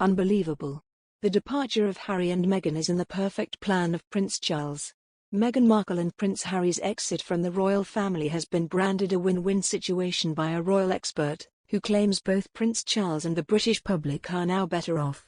Unbelievable. The departure of Harry and Meghan is in the perfect plan of Prince Charles. Meghan Markle and Prince Harry's exit from the royal family has been branded a win-win situation by a royal expert, who claims both Prince Charles and the British public are now better off.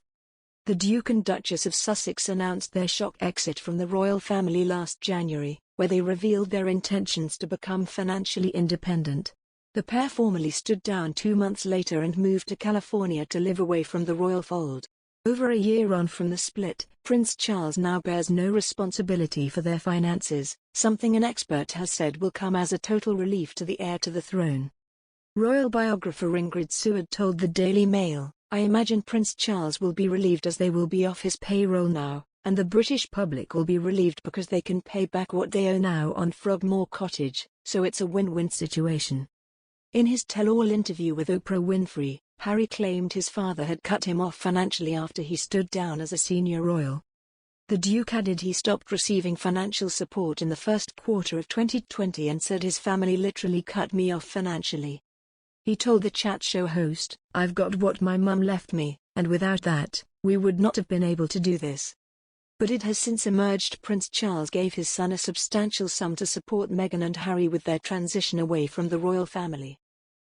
The Duke and Duchess of Sussex announced their shock exit from the royal family last January, where they revealed their intentions to become financially independent. The pair formally stood down 2 months later and moved to California to live away from the royal fold. Over a year on from the split, Prince Charles now bears no responsibility for their finances, something an expert has said will come as a total relief to the heir to the throne. Royal biographer Ingrid Seward told the Daily Mail, "I imagine Prince Charles will be relieved as they will be off his payroll now, and the British public will be relieved because they can pay back what they owe now on Frogmore Cottage, so it's a win-win situation." In his tell-all interview with Oprah Winfrey, Harry claimed his father had cut him off financially after he stood down as a senior royal. The Duke added he stopped receiving financial support in the first quarter of 2020 and said his family literally cut me off financially. He told the chat show host, "I've got what my mum left me, and without that, we would not have been able to do this." But it has since emerged Prince Charles gave his son a substantial sum to support Meghan and Harry with their transition away from the royal family.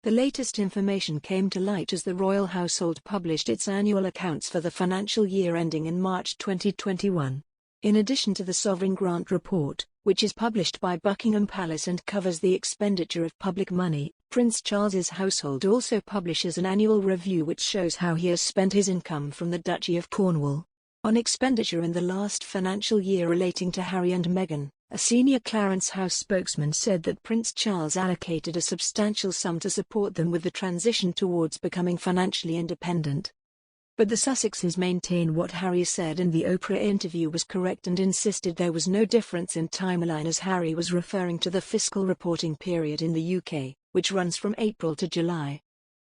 The latest information came to light as the royal household published its annual accounts for the financial year ending in March 2021. In addition to the Sovereign Grant Report, which is published by Buckingham Palace and covers the expenditure of public money, Prince Charles's household also publishes an annual review which shows how he has spent his income from the Duchy of Cornwall on expenditure in the last financial year relating to Harry and Meghan. A senior Clarence House spokesman said that Prince Charles allocated a substantial sum to support them with the transition towards becoming financially independent. But the Sussexes maintain what Harry said in the Oprah interview was correct and insisted there was no difference in timeline, as Harry was referring to the fiscal reporting period in the UK, which runs from April to July.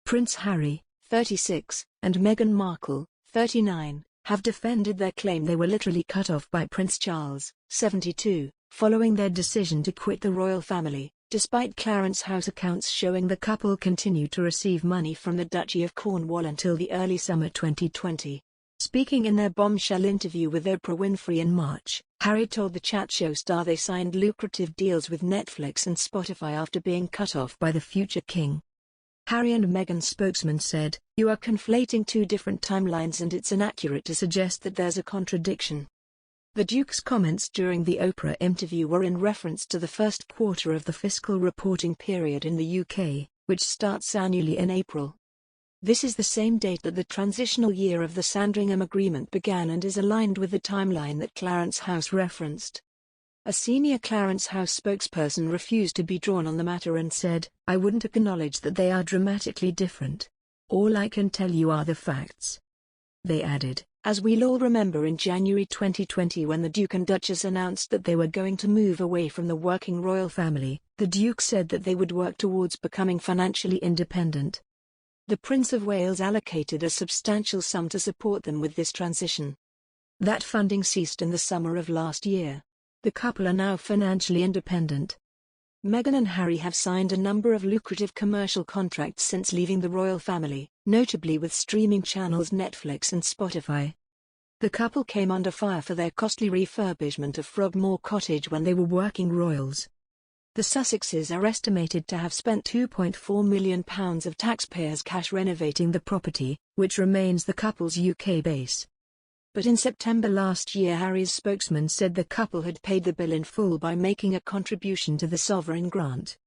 Prince Harry, 36, and Meghan Markle, 39, have defended their claim they were literally cut off by Prince Charles, 72, following their decision to quit the royal family, despite Clarence House accounts showing the couple continued to receive money from the Duchy of Cornwall until the early summer 2020. Speaking in their bombshell interview with Oprah Winfrey in March, Harry told the chat show star they signed lucrative deals with Netflix and Spotify after being cut off by the future king. Harry and Meghan's spokesman said, "You are conflating two different timelines and it's inaccurate to suggest that there's a contradiction." The Duke's comments during the Oprah interview were in reference to the first quarter of the fiscal reporting period in the UK, which starts annually in April. This is the same date that the transitional year of the Sandringham Agreement began and is aligned with the timeline that Clarence House referenced. A senior Clarence House spokesperson refused to be drawn on the matter and said, "I wouldn't acknowledge that they are dramatically different. All I can tell you are the facts." They added, "As we'll all remember in January 2020 when the Duke and Duchess announced that they were going to move away from the working royal family, the Duke said that they would work towards becoming financially independent. The Prince of Wales allocated a substantial sum to support them with this transition. That funding ceased in the summer of last year. The couple are now financially independent." Meghan and Harry have signed a number of lucrative commercial contracts since leaving the royal family, notably with streaming channels Netflix and Spotify. The couple came under fire for their costly refurbishment of Frogmore Cottage when they were working royals. The Sussexes are estimated to have spent £2.4 million of taxpayers' cash renovating the property, which remains the couple's UK base. But in September last year, Harry's spokesman said the couple had paid the bill in full by making a contribution to the sovereign grant.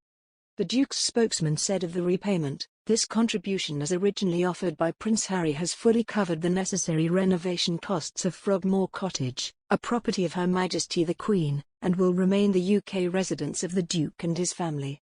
The Duke's spokesman said of the repayment, "This contribution as originally offered by Prince Harry has fully covered the necessary renovation costs of Frogmore Cottage, a property of Her Majesty the Queen, and will remain the UK residence of the Duke and his family."